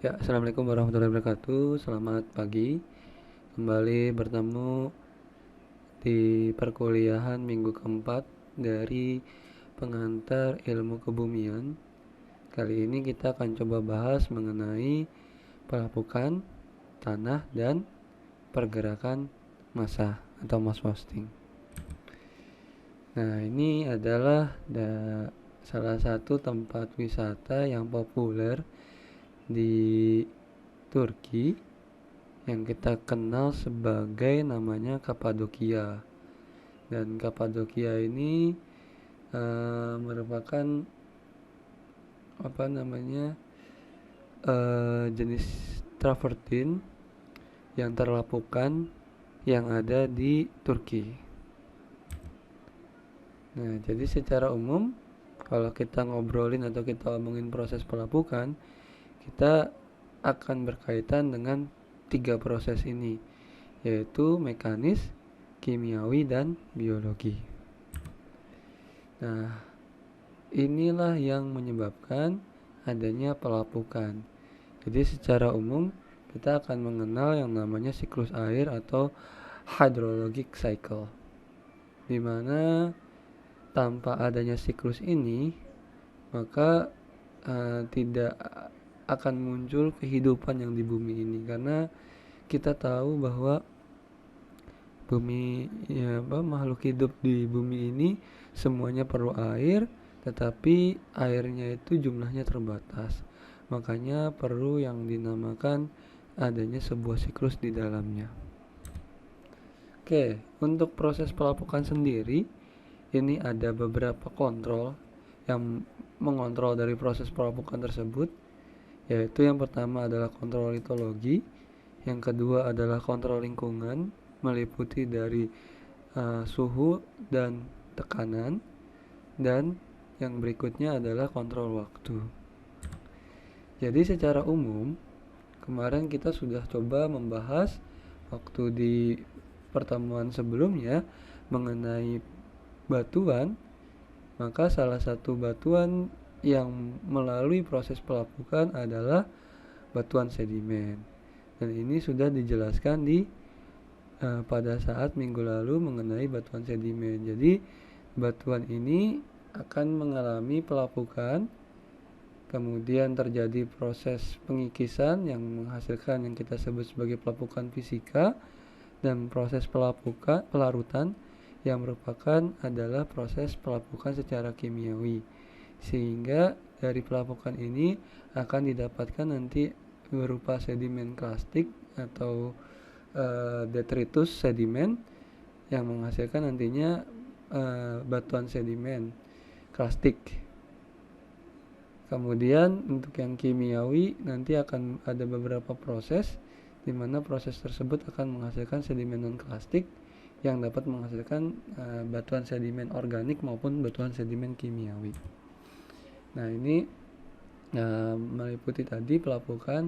Ya, assalamualaikum warahmatullahi wabarakatuh. Selamat pagi. Kembali bertemu di perkuliahan minggu keempat dari pengantar ilmu kebumian. Kali ini kita akan coba bahas mengenai pelapukan tanah dan pergerakan massa atau mass posting. Nah, ini adalah salah satu tempat wisata yang populer di Turki yang kita kenal sebagai namanya Kapadokia. Dan Kapadokia ini merupakan jenis travertin yang terlapukan yang ada di Turki. Nah, jadi secara umum kalau kita ngobrolin atau kita omongin proses pelapukan, kita akan berkaitan dengan 3 proses ini, yaitu mekanis, kimiawi, dan biologi. Nah, inilah yang menyebabkan adanya pelapukan. Jadi secara umum kita akan mengenal yang namanya siklus air atau hydrologic cycle, di mana tanpa adanya siklus ini maka tidak akan muncul kehidupan yang di bumi ini, karena kita tahu bahwa makhluk hidup di bumi ini semuanya perlu air, tetapi airnya itu jumlahnya terbatas. Makanya perlu yang dinamakan adanya sebuah siklus di dalamnya. Oke, untuk proses pelapukan sendiri ini ada beberapa kontrol yang mengontrol dari proses pelapukan tersebut, yaitu yang pertama adalah kontrol litologi, yang kedua adalah kontrol lingkungan meliputi dari suhu dan tekanan, dan yang berikutnya adalah kontrol waktu. Jadi secara umum kemarin kita sudah coba membahas waktu di pertemuan sebelumnya mengenai batuan, maka salah satu batuan yang melalui proses pelapukan adalah batuan sedimen. Dan ini sudah dijelaskan pada saat minggu lalu mengenai batuan sedimen. Jadi batuan ini akan mengalami pelapukan, kemudian terjadi proses pengikisan yang menghasilkan yang kita sebut sebagai pelapukan fisika, dan proses pelarutan yang merupakan adalah proses pelapukan secara kimiawi, sehingga dari pelapukan ini akan didapatkan nanti berupa sedimen klastik atau detritus sedimen yang menghasilkan nantinya batuan sedimen klastik. Kemudian untuk yang kimiawi nanti akan ada beberapa proses di mana proses tersebut akan menghasilkan sedimen non klastik yang dapat menghasilkan batuan sedimen organik maupun batuan sedimen kimiawi. Nah, ini meliputi tadi pelapukan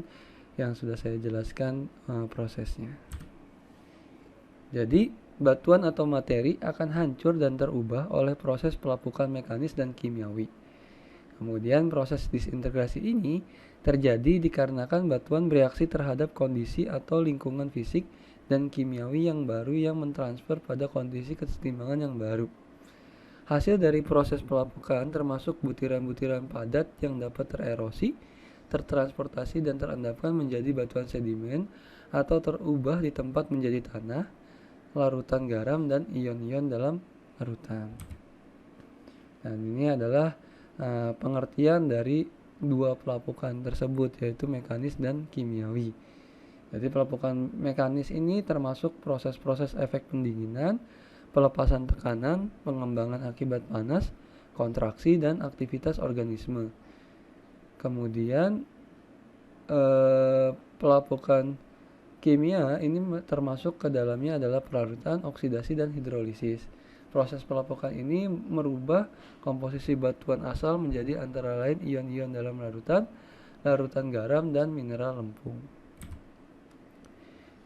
yang sudah saya jelaskan prosesnya. Jadi batuan atau materi akan hancur dan terubah oleh proses pelapukan mekanis dan kimiawi. Kemudian proses disintegrasi ini terjadi dikarenakan batuan bereaksi terhadap kondisi atau lingkungan fisik dan kimiawi yang baru yang mentransfer pada kondisi kesetimbangan yang baru. Hasil dari proses pelapukan termasuk butiran-butiran padat yang dapat tererosi, tertransportasi dan terendapkan menjadi batuan sedimen atau terubah di tempat menjadi tanah, larutan garam dan ion-ion dalam larutan. Dan ini adalah pengertian dari dua pelapukan tersebut, yaitu mekanis dan kimiawi. Jadi pelapukan mekanis ini termasuk proses-proses efek pendinginan, pelepasan tekanan, pengembangan akibat panas, kontraksi, dan aktivitas organisme. Kemudian pelapukan kimia ini termasuk ke dalamnya adalah pelarutan, oksidasi, dan hidrolisis. Proses pelapukan ini merubah komposisi batuan asal menjadi antara lain ion-ion dalam larutan, larutan garam, dan mineral lempung.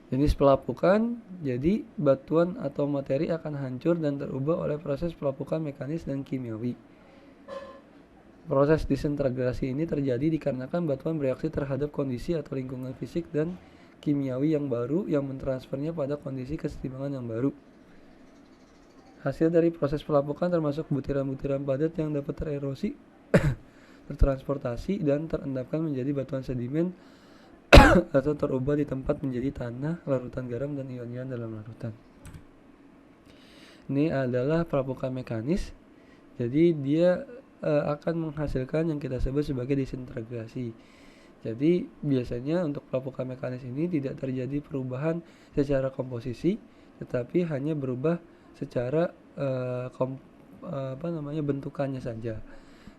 Jenis pelapukan, jadi batuan atau materi akan hancur dan terubah oleh proses pelapukan mekanis dan kimiawi. Proses disintegrasi ini terjadi dikarenakan batuan bereaksi terhadap kondisi atau lingkungan fisik dan kimiawi yang baru yang mentransfernya pada kondisi kesetimbangan yang baru. Hasil dari proses pelapukan termasuk butiran-butiran padat yang dapat tererosi, tertransportasi, dan terendapkan menjadi batuan sedimen atau terubah di tempat menjadi tanah, larutan garam, dan ion-ion dalam larutan. Ini adalah pelapukan mekanis. Jadi dia akan menghasilkan yang kita sebut sebagai disintegrasi. Jadi biasanya untuk pelapukan mekanis ini tidak terjadi perubahan secara komposisi, tetapi hanya berubah secara bentukannya saja.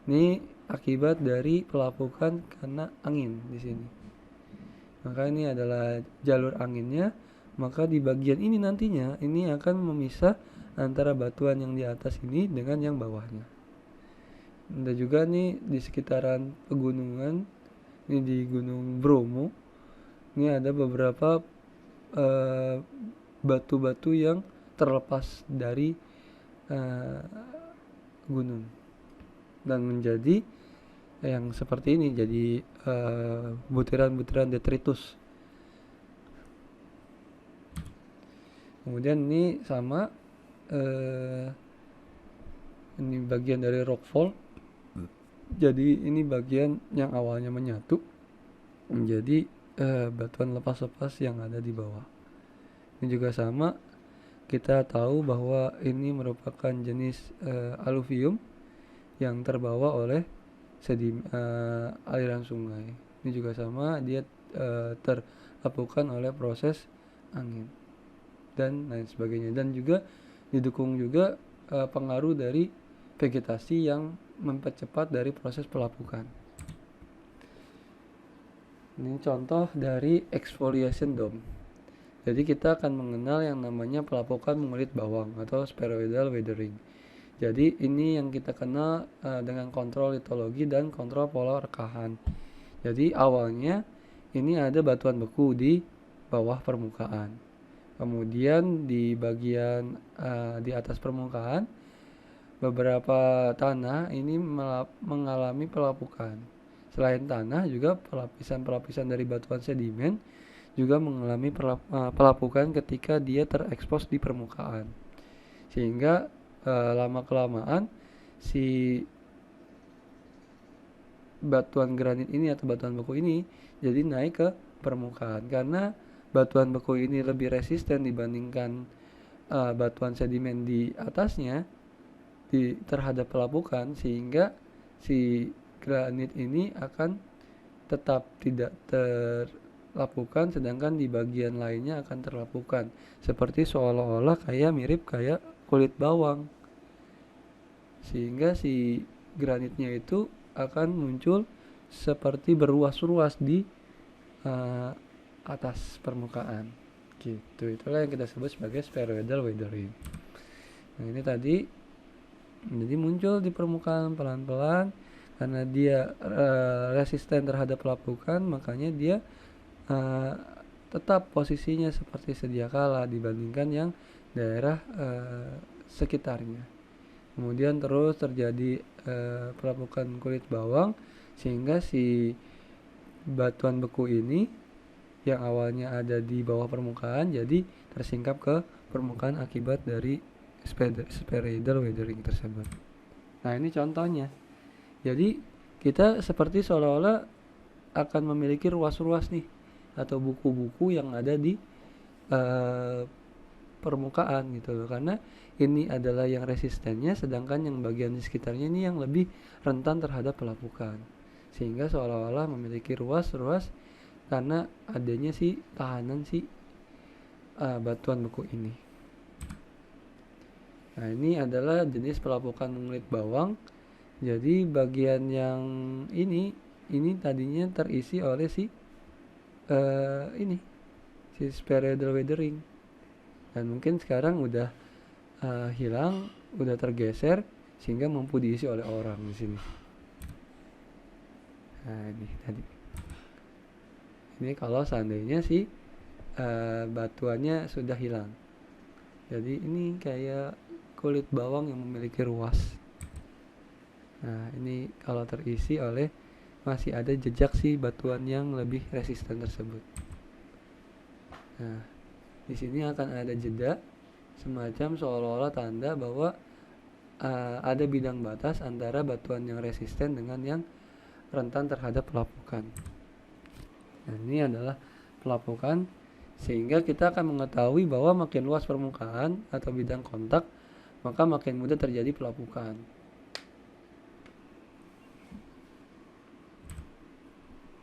Ini akibat dari pelapukan karena angin di sini. Maka ini adalah jalur anginnya. Maka di bagian ini nantinya ini akan memisah antara batuan yang di atas ini dengan yang bawahnya. Ada juga nih di sekitaran pegunungan, ini di Gunung Bromo, ini ada beberapa batu-batu yang terlepas dari gunung dan menjadi yang seperti ini, jadi butiran-butiran detritus. Kemudian ini sama, ini bagian dari rockfall. Jadi ini bagian yang awalnya menyatu menjadi batuan lepas-lepas yang ada di bawah. Ini juga sama, kita tahu bahwa ini merupakan jenis aluvium yang terbawa oleh aliran sungai. Ini juga sama, dia terlakukan oleh proses angin dan lain sebagainya, dan juga didukung juga pengaruh dari vegetasi yang mempercepat dari proses pelapukan. Ini contoh dari exfoliation dome. Jadi kita akan mengenal yang namanya pelapukan mengulit bawang atau spheroidal weathering. Jadi ini yang kita kenal dengan kontrol litologi dan kontrol pola rekahan. Jadi awalnya ini ada batuan beku di bawah permukaan. Kemudian di bagian di atas permukaan beberapa tanah ini mengalami pelapukan. Selain tanah, juga pelapisan-pelapisan dari batuan sedimen juga mengalami pelapukan ketika dia terekspos di permukaan. Sehingga lama-kelamaan si batuan granit ini atau batuan beku ini jadi naik ke permukaan. Karena batuan beku ini lebih resisten dibandingkan batuan sedimen di atasnya terhadap pelapukan, sehingga si granit ini akan tetap tidak terlapukan, sedangkan di bagian lainnya akan terlapukan, seperti seolah-olah mirip kayak kulit bawang, sehingga si granitnya itu akan muncul seperti beruas-ruas di atas permukaan gitu. Itulah yang kita sebut sebagai spheroidal weathering. Nah, ini tadi jadi muncul di permukaan pelan-pelan karena dia resisten terhadap pelapukan, makanya dia tetap posisinya seperti sedia kala dibandingkan yang daerah sekitarnya. Kemudian terus terjadi pelapukan kulit bawang, sehingga si batuan beku ini yang awalnya ada di bawah permukaan jadi tersingkap ke permukaan akibat dari spheroidal weathering tersebut. Nah, ini contohnya. Jadi kita seperti seolah-olah akan memiliki ruas-ruas nih atau buku-buku yang ada di permukaan gitu loh, karena ini adalah yang resistennya, sedangkan yang bagian di sekitarnya ini yang lebih rentan terhadap pelapukan, sehingga seolah-olah memiliki ruas-ruas karena adanya si tahanan si batuan beku ini. Nah, ini adalah jenis pelapukan mengulit bawang. Jadi bagian yang ini tadinya terisi oleh si spheroidal weathering, dan mungkin sekarang udah hilang, udah tergeser sehingga mampu diisi oleh orang di sini. Nah, ini tadi. Ini kalau seandainya si batuannya sudah hilang. Jadi ini kayak kulit bawang yang memiliki ruas. Nah, ini kalau terisi oleh masih ada jejak si batuan yang lebih resisten tersebut. Nah, di sini akan ada jeda semacam seolah-olah tanda bahwa ada bidang batas antara batuan yang resisten dengan yang rentan terhadap pelapukan. Nah, ini adalah pelapukan, sehingga kita akan mengetahui bahwa makin luas permukaan atau bidang kontak, maka makin mudah terjadi pelapukan.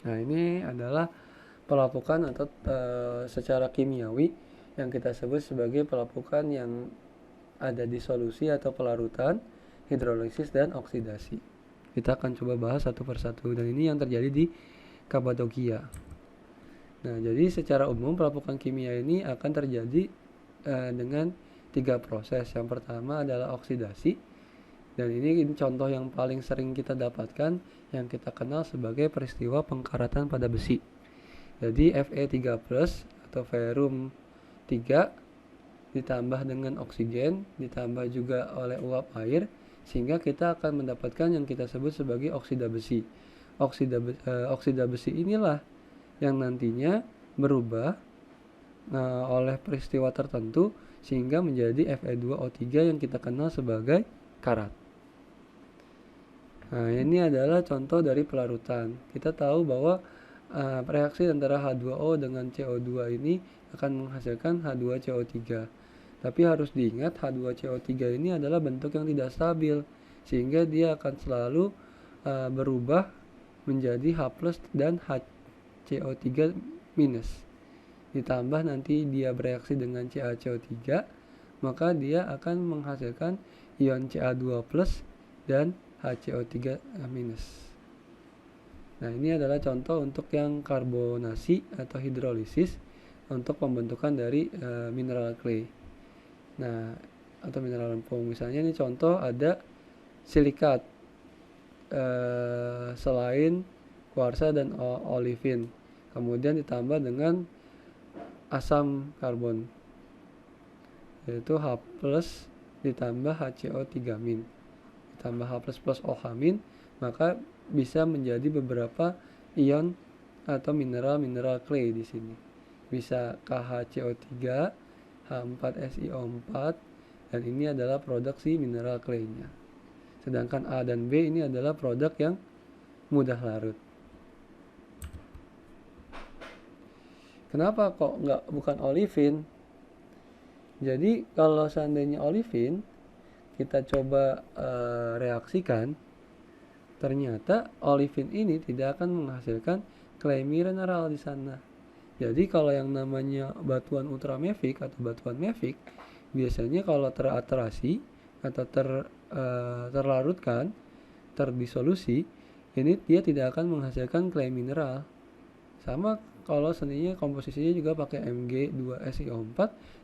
Nah, ini adalah pelapukan atau secara kimiawi yang kita sebut sebagai pelapukan yang ada di solusi atau pelarutan, hidrolisis, dan oksidasi. Kita akan coba bahas satu persatu, dan ini yang terjadi di Kapadokia. Nah, jadi secara umum pelapukan kimia ini akan terjadi dengan 3 proses. Yang pertama adalah oksidasi, dan ini contoh yang paling sering kita dapatkan yang kita kenal sebagai peristiwa pengkaratan pada besi. Jadi Fe3+ atau ferrum 3 ditambah dengan oksigen, ditambah juga oleh uap air, sehingga kita akan mendapatkan yang kita sebut sebagai oksida besi. Oksida besi inilah yang nantinya berubah oleh peristiwa tertentu sehingga menjadi Fe2O3 yang kita kenal sebagai karat. Nah, ini adalah contoh dari pelarutan. Kita tahu bahwa reaksi antara H2O dengan CO2 ini akan menghasilkan H2CO3. Tapi harus diingat H2CO3 ini adalah bentuk yang tidak stabil, sehingga dia akan selalu berubah menjadi H+ dan HCO3-. Ditambah nanti dia bereaksi dengan CaCO3, maka dia akan menghasilkan ion Ca2+ dan HCO3-. Nah, ini adalah contoh untuk yang karbonasi atau hidrolisis untuk pembentukan dari mineral clay. Nah, atau mineral lempung. Misalnya ini contoh ada silikat selain kuarsa dan olivin, kemudian ditambah dengan asam karbon, yaitu H+ ditambah HCO3- ditambah H++ OH-, maka bisa menjadi beberapa ion atau mineral clay di sini. Bisa KHCO3, H4SiO4, dan ini adalah produk si mineral clay-nya. Sedangkan A dan B ini adalah produk yang mudah larut. Kenapa kok bukan olivin? Jadi kalau seandainya olivin kita coba reaksikan, ternyata olivin ini tidak akan menghasilkan clay mineral di sana. Jadi kalau yang namanya batuan ultramafic atau batuan mafic, biasanya kalau teraterasi atau terlarutkan, terdisolusi, ini dia tidak akan menghasilkan clay mineral. Sama kalau seandainya komposisinya juga pakai Mg2SiO4,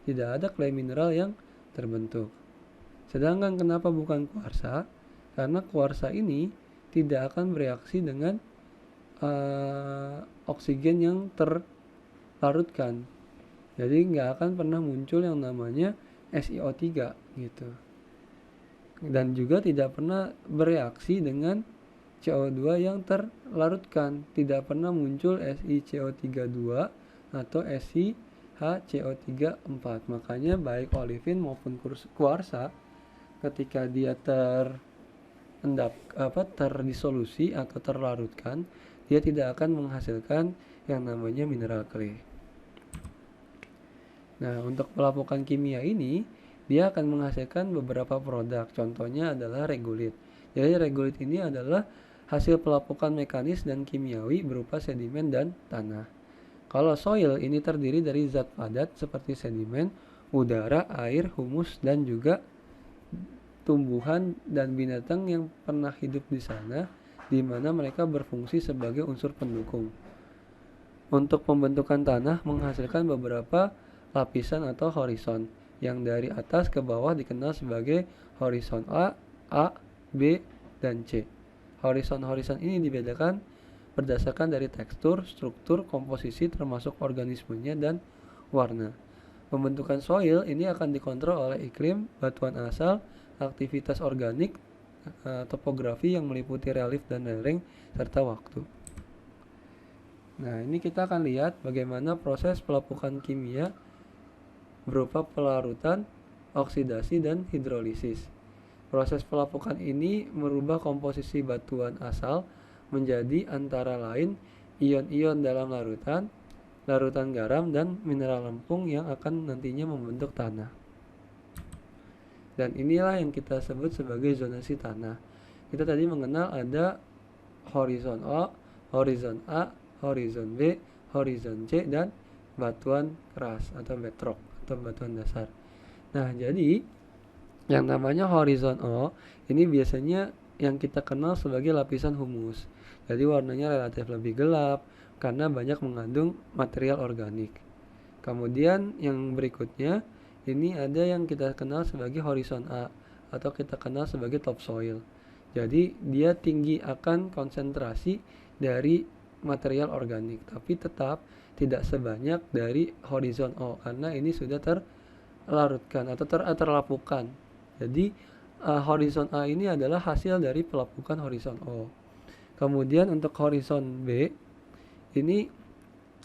tidak ada clay mineral yang terbentuk. Sedangkan kenapa bukan kuarsa? Karena kuarsa ini tidak akan bereaksi dengan oksigen yang terlarutkan. Jadi nggak akan pernah muncul yang namanya SiO3 gitu. Dan juga tidak pernah bereaksi dengan CO2 yang terlarutkan. Tidak pernah muncul SiCO32 atau SiHCO34. Makanya baik olivin maupun kuarsa ketika dia terdisolusi atau terlarutkan, dia tidak akan menghasilkan yang namanya mineral clay. Nah, untuk pelapukan kimia ini dia akan menghasilkan beberapa produk. Contohnya adalah regolith. Jadi regolith ini adalah hasil pelapukan mekanis dan kimiawi berupa sedimen dan tanah. Kalau soil ini terdiri dari zat padat seperti sedimen, udara, air, humus, dan juga tumbuhan dan binatang yang pernah hidup di sana, di mana mereka berfungsi sebagai unsur pendukung. Untuk pembentukan tanah menghasilkan beberapa lapisan atau horizon, yang dari atas ke bawah dikenal sebagai horizon A, B, dan C. Horizon-horizon ini dibedakan berdasarkan dari tekstur, struktur, komposisi termasuk organismenya, dan warna. Pembentukan soil ini akan dikontrol oleh iklim, batuan asal, aktivitas organik, topografi yang meliputi relief dan lereng serta waktu. Nah, ini kita akan lihat bagaimana proses pelapukan kimia berupa pelarutan, oksidasi, dan hidrolisis. Proses pelapukan ini merubah komposisi batuan asal menjadi antara lain ion-ion dalam larutan, larutan garam, dan mineral lempung yang akan nantinya membentuk tanah. Dan inilah yang kita sebut sebagai zonasi tanah. Kita tadi mengenal ada horizon O, horizon A, horizon B, horizon C, dan batuan keras atau bedrock atau batuan dasar. Nah, jadi yang namanya horizon O ini biasanya yang kita kenal sebagai lapisan humus. Jadi warnanya relatif lebih gelap karena banyak mengandung material organik. Kemudian yang berikutnya ini ada yang kita kenal sebagai horizon A atau kita kenal sebagai topsoil. Jadi dia tinggi akan konsentrasi dari material organik, tapi tetap tidak sebanyak dari horizon O karena ini sudah terlarutkan atau terlapukan. Jadi horizon A ini adalah hasil dari pelapukan horizon O. Kemudian untuk horizon B ini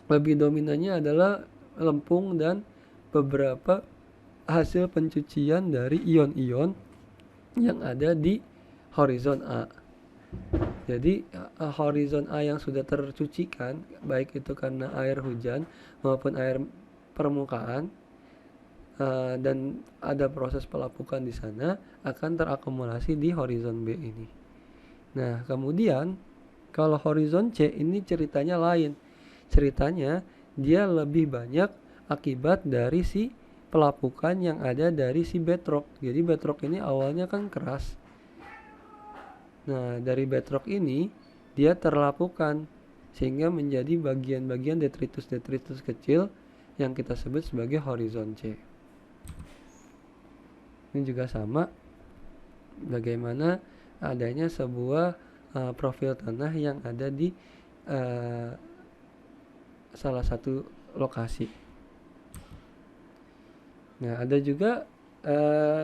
lebih dominannya adalah lempung dan beberapa hasil pencucian dari ion-ion yang ada di horizon A. Jadi horizon A yang sudah tercucikan, baik itu karena air hujan maupun air permukaan, dan ada proses pelapukan di sana, akan terakumulasi di horizon B ini. Nah, kemudian kalau horizon C ini ceritanya lain. Ceritanya dia lebih banyak akibat dari si pelapukan yang ada dari si bedrock. Jadi bedrock ini awalnya kan keras. Nah, dari bedrock ini dia terlapukan sehingga menjadi bagian-bagian detritus-detritus kecil yang kita sebut sebagai horizon C. Ini juga sama bagaimana adanya sebuah profil tanah yang ada di salah satu lokasi. Nah, ada juga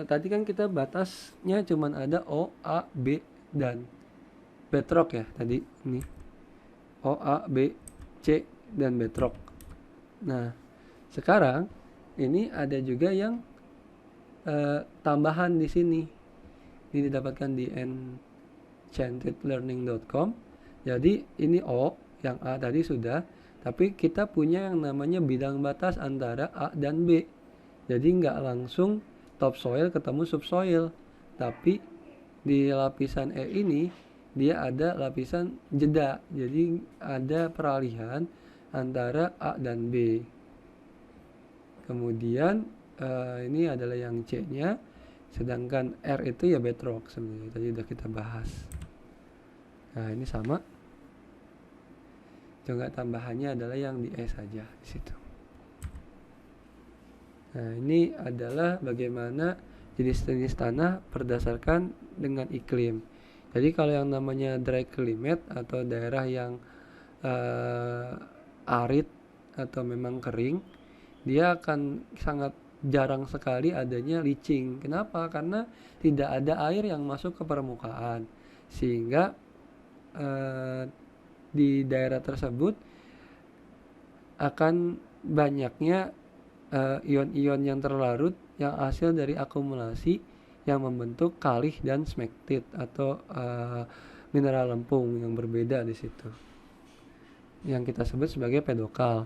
tadi kan kita batasnya cuman ada O, A, B, dan bedrock ya tadi ini. O, A, B, C, dan bedrock. Nah, sekarang ini ada juga yang tambahan di sini. Ini didapatkan di enchantedlearning.com. Jadi ini O, yang A tadi sudah, tapi kita punya yang namanya bidang batas antara A dan B. Jadi nggak langsung topsoil ketemu subsoil, tapi di lapisan E ini dia ada lapisan jeda. Jadi ada peralihan antara A dan B. Kemudian ini adalah yang C-nya, sedangkan R itu ya bedrock sebenarnya. Tadi udah kita bahas. Nah, ini sama. Juga tambahannya adalah yang di E saja di situ. Nah, ini adalah bagaimana jenis-jenis tanah berdasarkan dengan iklim. Jadi kalau yang namanya dry climate atau daerah yang arid atau memang kering, dia akan sangat jarang sekali adanya leaching. Kenapa? Karena tidak ada air yang masuk ke permukaan, sehingga di daerah tersebut akan banyaknya ion-ion yang terlarut yang hasil dari akumulasi yang membentuk kalih dan smektit atau mineral lempung yang berbeda di situ, yang kita sebut sebagai pedokal.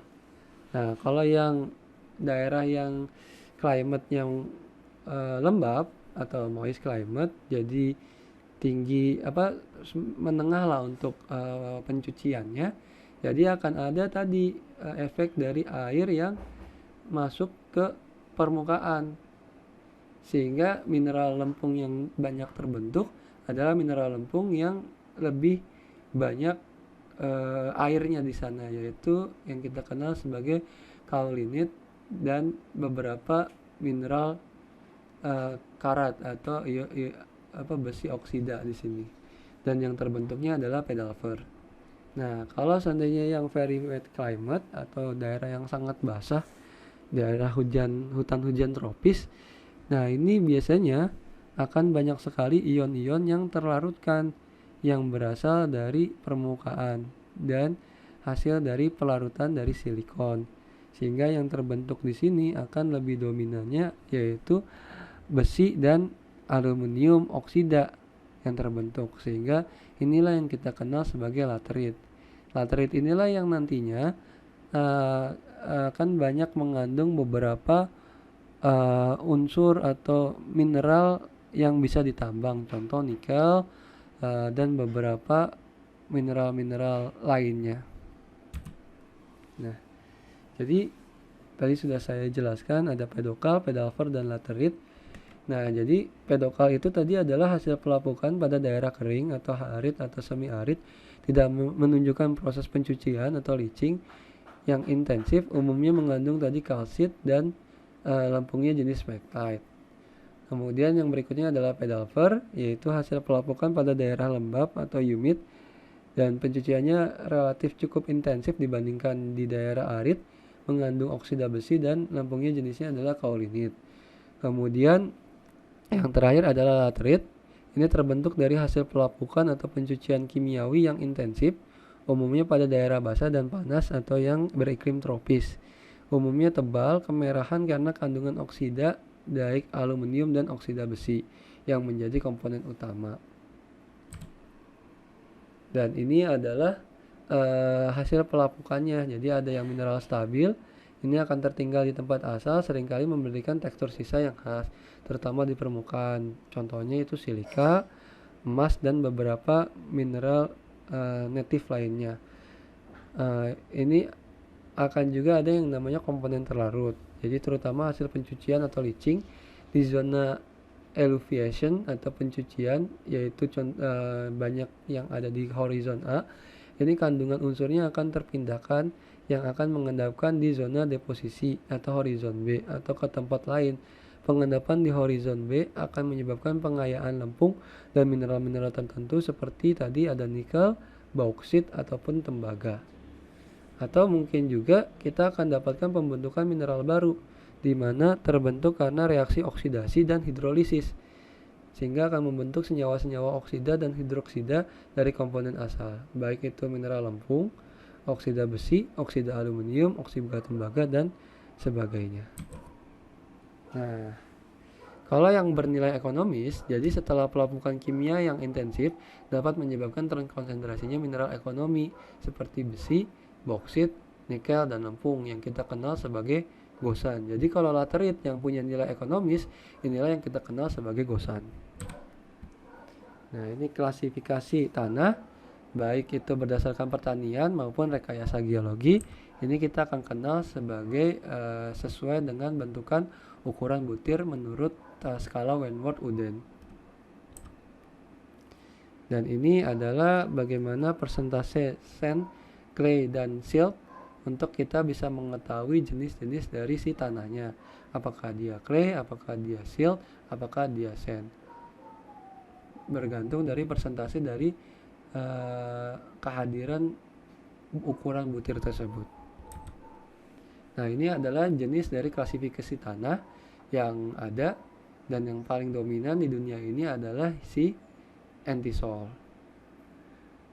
Nah, kalau yang daerah yang climate yang lembab atau moist climate, jadi tinggi menengah lah untuk pencuciannya, jadi akan ada tadi efek dari air yang masuk ke permukaan, sehingga mineral lempung yang banyak terbentuk adalah mineral lempung yang lebih banyak airnya di sana, yaitu yang kita kenal sebagai kaolinit dan beberapa mineral karat atau besi oksida di sini, dan yang terbentuknya adalah pedalver. Nah, kalau seandainya yang very wet climate atau daerah yang sangat basah, daerah hutan hujan tropis, nah ini biasanya akan banyak sekali ion-ion yang terlarutkan yang berasal dari permukaan dan hasil dari pelarutan dari silikon. Sehingga yang terbentuk di sini akan lebih dominannya yaitu besi dan aluminium oksida yang terbentuk, sehingga inilah yang kita kenal sebagai laterit. Laterit inilah yang nantinya akan banyak mengandung beberapa unsur atau mineral yang bisa ditambang, contoh nikel dan beberapa mineral-mineral lainnya. Nah, jadi tadi sudah saya jelaskan ada pedokal, pedalver, dan laterit. Nah, jadi pedokal itu tadi adalah hasil pelapukan pada daerah kering atau arid atau semi arid, tidak menunjukkan proses pencucian atau leaching yang intensif, umumnya mengandung tadi kalsit dan lempungnya jenis peptide. Kemudian yang berikutnya adalah pedalver, yaitu hasil pelapukan pada daerah lembab atau humid dan pencuciannya relatif cukup intensif dibandingkan di daerah arid, mengandung oksida besi dan lempungnya jenisnya adalah kaulinit. Kemudian yang terakhir adalah laterit. Ini terbentuk dari hasil pelapukan atau pencucian kimiawi yang intensif, umumnya pada daerah basah dan panas atau yang beriklim tropis. Umumnya tebal, kemerahan karena kandungan oksida baik aluminium dan oksida besi yang menjadi komponen utama. Dan ini adalah hasil pelapukannya. Jadi ada yang mineral stabil, ini akan tertinggal di tempat asal, seringkali memberikan tekstur sisa yang khas, terutama di permukaan. Contohnya itu silika, emas, dan beberapa mineral natif lainnya. Ini akan juga ada yang namanya komponen terlarut. Jadi terutama hasil pencucian atau leaching di zona eluviation atau pencucian, yaitu banyak yang ada di horizon A. Ini kandungan unsurnya akan terpindahkan yang akan mengendapkan di zona deposisi atau horizon B atau ke tempat lain. Pengendapan di horizon B akan menyebabkan pengayaan lempung dan mineral-mineral tertentu seperti tadi ada nikel, bauksit ataupun tembaga. Atau mungkin juga kita akan dapatkan pembentukan mineral baru di mana terbentuk karena reaksi oksidasi dan hidrolisis, sehingga akan membentuk senyawa-senyawa oksida dan hidroksida dari komponen asal, baik itu mineral lempung, oksida besi, oksida aluminium, oksida tembaga, dan sebagainya. Nah, kalau yang bernilai ekonomis, jadi setelah pelapukan kimia yang intensif dapat menyebabkan terkonsentrasinya mineral ekonomi seperti besi, bauksit, nikel, dan lempung yang kita kenal sebagai gosan. Jadi kalau laterit yang punya nilai ekonomis, inilah yang kita kenal sebagai gosan. Nah, ini klasifikasi tanah, baik itu berdasarkan pertanian maupun rekayasa geologi. Ini kita akan kenal sebagai sesuai dengan bentukan ukuran butir menurut skala Wentworth-Uden. Dan ini adalah bagaimana persentase sand, clay, dan silt untuk kita bisa mengetahui jenis-jenis dari si tanahnya. Apakah dia clay, apakah dia silt, apakah dia sand. Bergantung dari persentase dari kehadiran ukuran butir tersebut. Nah, ini adalah jenis dari klasifikasi tanah yang ada, dan yang paling dominan di dunia ini adalah si antisol,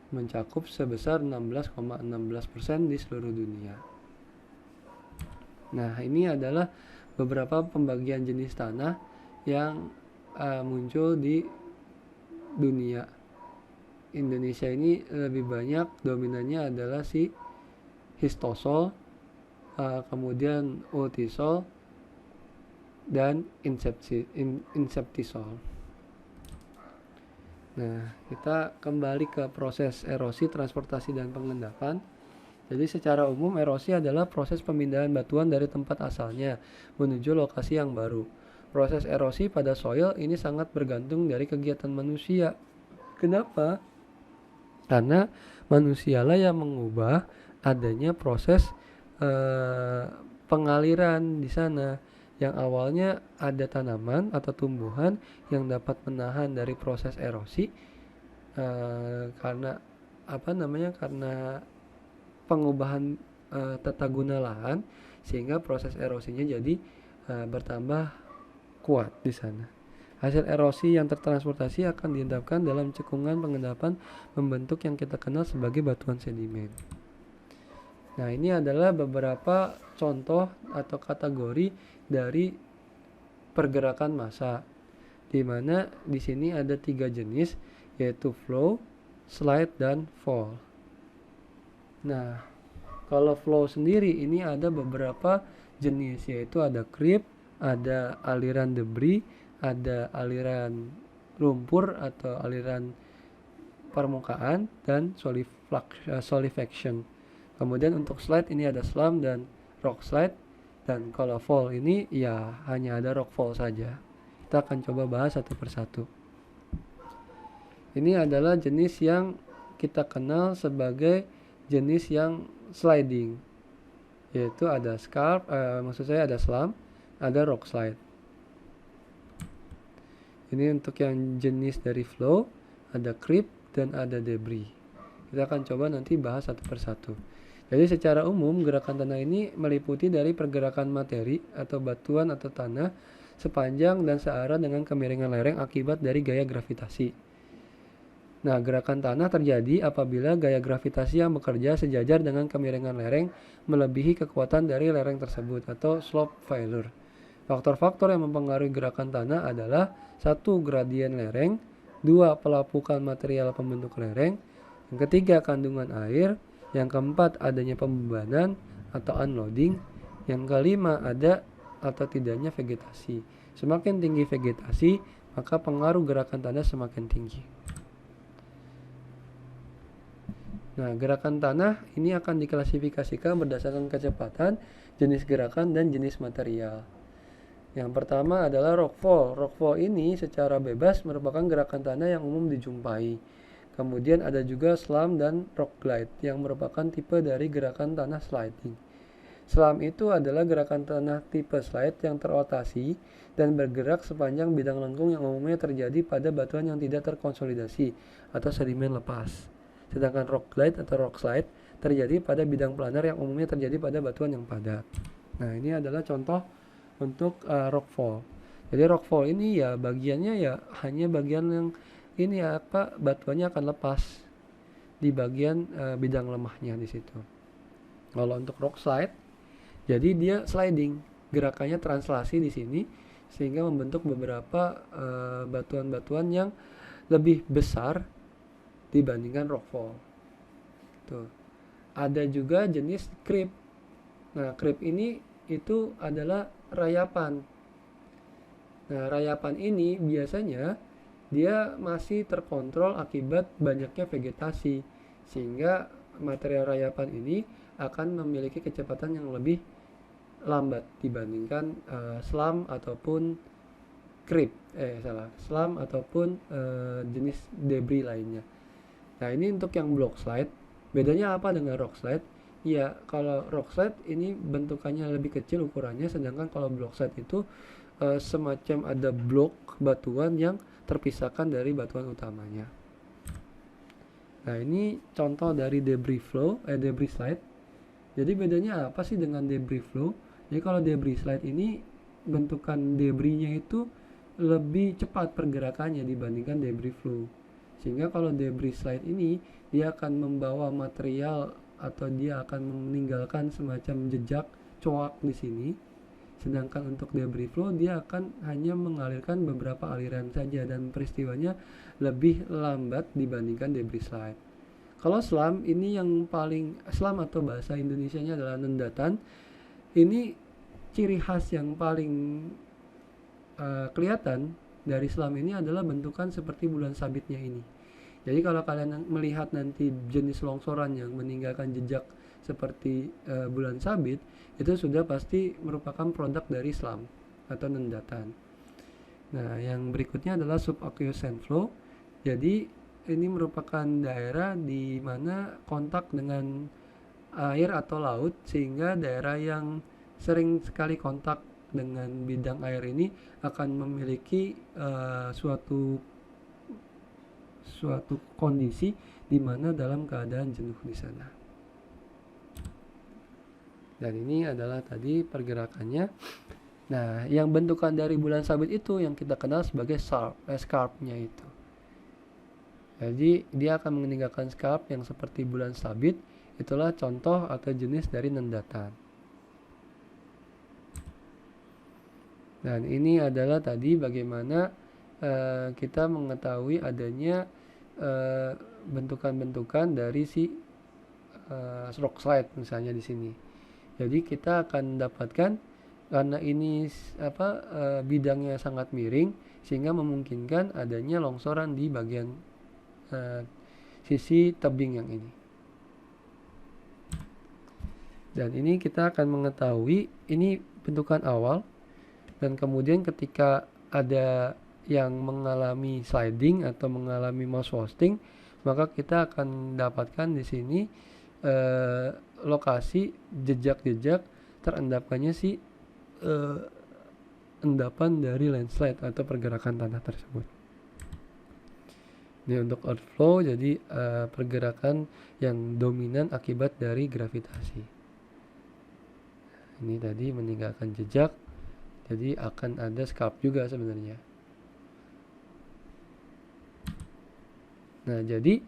mencakup sebesar 16,16% di seluruh dunia. Nah, ini adalah beberapa pembagian jenis tanah yang muncul di dunia. Indonesia ini lebih banyak dominannya adalah si histosol, kemudian ultisol, dan inceptisol. Nah, kita kembali ke proses erosi, transportasi, dan pengendapan. Jadi secara umum erosi adalah proses pemindahan batuan dari tempat asalnya menuju lokasi yang baru. Proses erosi pada soil ini sangat bergantung dari kegiatan manusia. Kenapa? Karena manusialah yang mengubah adanya proses pengaliran di sana. Yang awalnya ada tanaman atau tumbuhan yang dapat menahan dari proses erosi karena karena pengubahan tata guna lahan, sehingga proses erosinya jadi bertambah kuat di sana. Hasil erosi yang tertransportasi akan diendapkan dalam cekungan pengendapan membentuk yang kita kenal sebagai batuan sedimen. Nah, ini adalah beberapa contoh atau kategori dari pergerakan massa, di mana di sini ada 3 jenis, yaitu flow, slide, dan fall. Nah, kalau flow sendiri ini ada beberapa jenis, yaitu ada creep, ada aliran debris, ada aliran lumpur atau aliran permukaan, dan solidification. Kemudian untuk slide ini ada slam dan rock slide, dan kalau fall ini ya hanya ada rock fall saja. Kita akan coba bahas satu persatu. Ini adalah jenis yang kita kenal sebagai jenis yang sliding, yaitu ada ada slam, ada rock slide. Ini untuk yang jenis dari flow, ada creep, dan ada debris. Kita akan coba nanti bahas satu persatu. Jadi secara umum gerakan tanah ini meliputi dari pergerakan materi atau batuan atau tanah sepanjang dan searah dengan kemiringan lereng akibat dari gaya gravitasi. Nah, gerakan tanah terjadi apabila gaya gravitasi yang bekerja sejajar dengan kemiringan lereng melebihi kekuatan dari lereng tersebut atau slope failure. Faktor-faktor yang mempengaruhi gerakan tanah adalah 1. Gradien lereng, 2. Pelapukan material pembentuk lereng, yang ketiga kandungan air, yang keempat adanya pembebanan atau unloading, yang kelima ada atau tidaknya vegetasi. Semakin tinggi vegetasi, maka pengaruh gerakan tanah semakin tinggi. Nah, gerakan tanah ini akan diklasifikasikan berdasarkan kecepatan, jenis gerakan, dan jenis material. Yang pertama adalah rockfall. Rockfall ini secara bebas merupakan gerakan tanah yang umum dijumpai. Kemudian ada juga slam dan rock glide yang merupakan tipe dari gerakan tanah sliding. Slam itu adalah gerakan tanah tipe slide yang terotasi dan bergerak sepanjang bidang lengkung yang umumnya terjadi pada batuan yang tidak terkonsolidasi atau sedimen lepas. Sedangkan rock glide atau rock slide terjadi pada bidang planar yang umumnya terjadi pada batuan yang padat. Nah, ini adalah contoh untuk rockfall. Jadi rockfall ini ya bagiannya ya hanya bagian yang ini batuannya akan lepas di bagian bidang lemahnya di situ. Kalau untuk rock slide, jadi dia sliding, gerakannya translasi di sini sehingga membentuk beberapa batuan-batuan yang lebih besar dibandingkan rockfall. Tuh. Ada juga jenis creep. Nah, creep ini itu adalah rayapan. Nah, rayapan ini biasanya dia masih terkontrol akibat banyaknya vegetasi, sehingga material rayapan ini akan memiliki kecepatan yang lebih lambat dibandingkan slam ataupun creep. Slam ataupun jenis debris lainnya. Nah, ini untuk yang block slide. Bedanya apa dengan rock slide? Ya, kalau rock slide ini bentukannya lebih kecil ukurannya, sedangkan kalau block slide itu semacam ada blok batuan yang terpisahkan dari batuan utamanya. Nah, ini contoh dari debris slide. Jadi bedanya apa sih dengan debris flow? Jadi kalau debris slide ini bentukan debrisnya itu lebih cepat pergerakannya dibandingkan debris flow. Sehingga kalau debris slide ini dia akan membawa material atau dia akan meninggalkan semacam jejak coak di sini. Sedangkan untuk debris flow dia akan hanya mengalirkan beberapa aliran saja dan peristiwanya lebih lambat dibandingkan debris slide. Kalau slam ini slam atau bahasa Indonesianya adalah nendatan. Ini ciri khas yang paling kelihatan dari slam ini adalah bentukan seperti bulan sabitnya ini. Jadi kalau kalian melihat nanti jenis longsoran yang meninggalkan jejak seperti bulan sabit, itu sudah pasti merupakan produk dari slam atau nendatan. Nah, yang berikutnya adalah subaqueous sand flow. Jadi ini merupakan daerah di mana kontak dengan air atau laut, sehingga daerah yang sering sekali kontak dengan bidang air ini akan memiliki suatu kondisi di mana dalam keadaan jenuh di sana. Dan ini adalah tadi pergerakannya. Nah, yang bentukan dari bulan sabit itu yang kita kenal sebagai scarp-nya itu. Jadi dia akan meninggalkan scarp yang seperti bulan sabit. Itulah contoh atau jenis dari nendatan. Dan ini adalah tadi bagaimana kita mengetahui adanya bentukan-bentukan dari si rock slide misalnya di sini. Jadi kita akan dapatkan karena ini bidangnya sangat miring sehingga memungkinkan adanya longsoran di bagian sisi tebing yang ini. Dan ini kita akan mengetahui ini bentukan awal, dan kemudian ketika ada yang mengalami sliding atau mengalami moss wasting, maka kita akan dapatkan di sini lokasi jejak-jejak terendapkannya si endapan dari landslide atau pergerakan tanah tersebut. Ini untuk earth flow, jadi pergerakan yang dominan akibat dari gravitasi. Ini tadi meninggalkan jejak, jadi akan ada scarp juga sebenarnya. Nah, jadi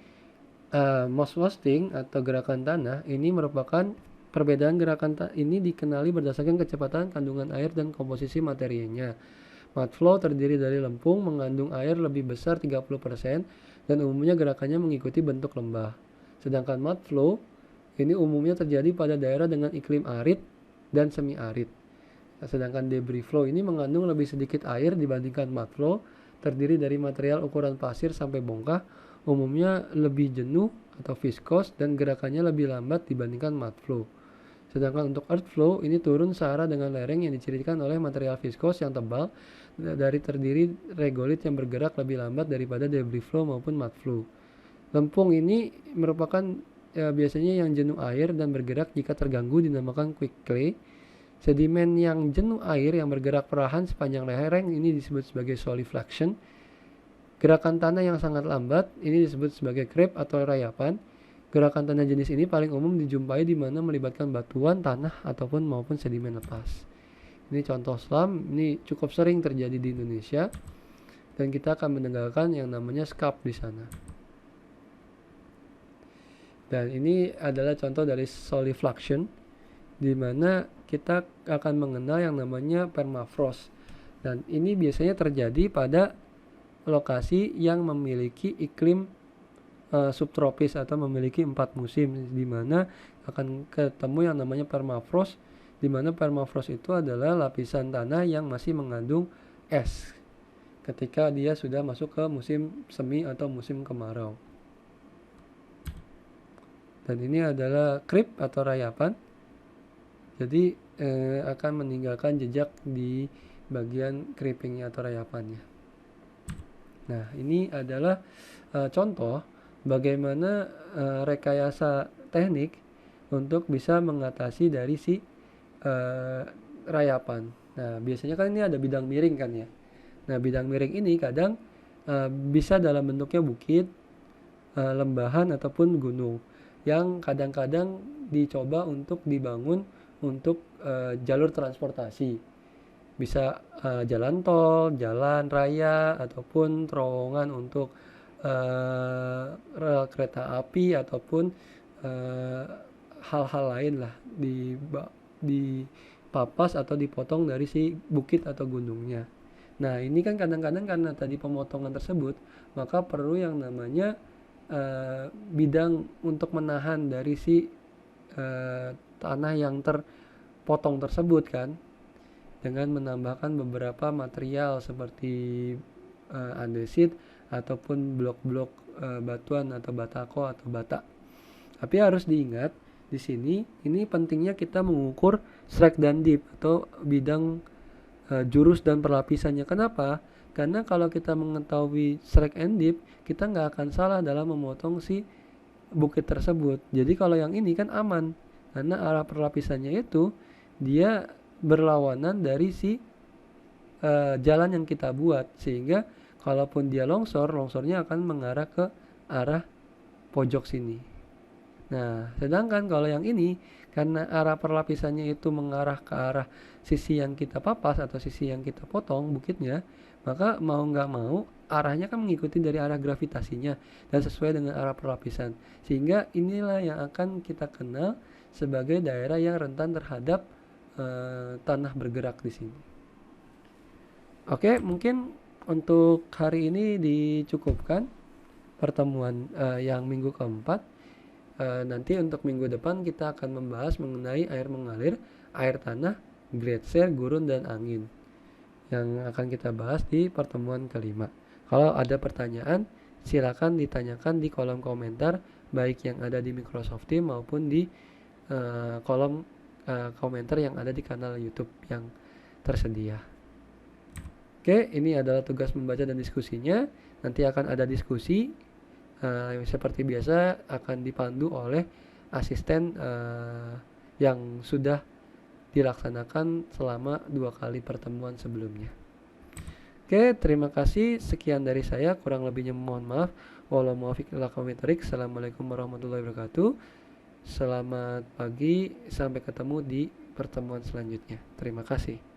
moss wasting atau gerakan tanah ini merupakan perbedaan gerakan ini dikenali berdasarkan kecepatan kandungan air dan komposisi materinya. Mud flow terdiri dari lempung mengandung air lebih besar 30% dan umumnya gerakannya mengikuti bentuk lembah. Sedangkan mud flow ini umumnya terjadi pada daerah dengan iklim arid dan semi arid. Sedangkan debris flow ini mengandung lebih sedikit air dibandingkan mud flow, terdiri dari material ukuran pasir sampai bongkah, umumnya lebih jenuh atau viskos dan gerakannya lebih lambat dibandingkan mud flow. Sedangkan untuk earth flow ini turun searah dengan lereng yang dicirikan oleh material viskos yang tebal dari terdiri regolit yang bergerak lebih lambat daripada debris flow maupun mud flow. Lempung ini merupakan biasanya yang jenuh air dan bergerak jika terganggu dinamakan quick clay. Sedimen yang jenuh air yang bergerak perlahan sepanjang lereng ini disebut sebagai solifluction. Gerakan tanah yang sangat lambat ini disebut sebagai creep atau rayapan. Gerakan tanah jenis ini paling umum dijumpai di mana melibatkan batuan, tanah ataupun maupun sedimen lepas. Ini contoh slam, ini cukup sering terjadi di Indonesia dan kita akan mendengarkan yang namanya scarp di sana. Dan ini adalah contoh dari solifluction, di mana kita akan mengenal yang namanya permafrost. Dan ini biasanya terjadi pada lokasi yang memiliki iklim subtropis atau memiliki 4 musim, di mana akan ketemu yang namanya permafrost, di mana permafrost itu adalah lapisan tanah yang masih mengandung es ketika dia sudah masuk ke musim semi atau musim kemarau. Dan ini adalah creep atau rayapan, jadi akan meninggalkan jejak di bagian creepingnya atau rayapannya. Nah, ini adalah contoh bagaimana rekayasa teknik untuk bisa mengatasi dari si rayapan. Nah, biasanya kan ini ada bidang miring kan ya. Nah, bidang miring ini kadang bisa dalam bentuknya bukit, lembahan ataupun gunung yang kadang-kadang dicoba untuk dibangun untuk jalur transportasi. Bisa jalan tol, jalan raya, ataupun terowongan untuk rel kereta api ataupun hal-hal lain lah dipapas atau dipotong dari si bukit atau gunungnya. Nah, ini kan kadang-kadang karena tadi pemotongan tersebut, maka perlu yang namanya bidang untuk menahan dari si tanah yang terpotong tersebut kan, dengan menambahkan beberapa material seperti andesit ataupun blok-blok batuan atau batako atau bata. Tapi harus diingat di sini ini pentingnya kita mengukur strike dan dip atau bidang jurus dan perlapisannya. Kenapa? Karena kalau kita mengetahui strike and dip, kita nggak akan salah dalam memotong si bukit tersebut. Jadi kalau yang ini kan aman, karena arah perlapisannya itu dia berlawanan dari si jalan yang kita buat, sehingga kalaupun dia longsornya akan mengarah ke arah pojok sini. Nah, sedangkan kalau yang ini, karena arah perlapisannya itu mengarah ke arah sisi yang kita papas atau sisi yang kita potong bukitnya, maka mau nggak mau arahnya kan mengikuti dari arah gravitasinya dan sesuai dengan arah perlapisan. Sehingga inilah yang akan kita kenal sebagai daerah yang rentan terhadap tanah bergerak di sini. Oke, mungkin untuk hari ini dicukupkan pertemuan yang minggu keempat. Nanti untuk minggu depan kita akan membahas mengenai air mengalir, air tanah, gletser, gurun, dan angin yang akan kita bahas di pertemuan kelima. Kalau ada pertanyaan, silakan ditanyakan di kolom komentar, baik yang ada di Microsoft Teams maupun di kolom komentar yang ada di kanal YouTube yang tersedia. Oke, ini adalah tugas membaca dan diskusinya. Nanti akan ada diskusi. Seperti biasa akan dipandu oleh asisten yang sudah dilaksanakan selama 2 kali pertemuan sebelumnya. Oke, terima kasih. Sekian dari saya. Kurang lebihnya mohon maaf. Assalamualaikum warahmatullahi wabarakatuh. Selamat pagi. Sampai ketemu di pertemuan selanjutnya. Terima kasih.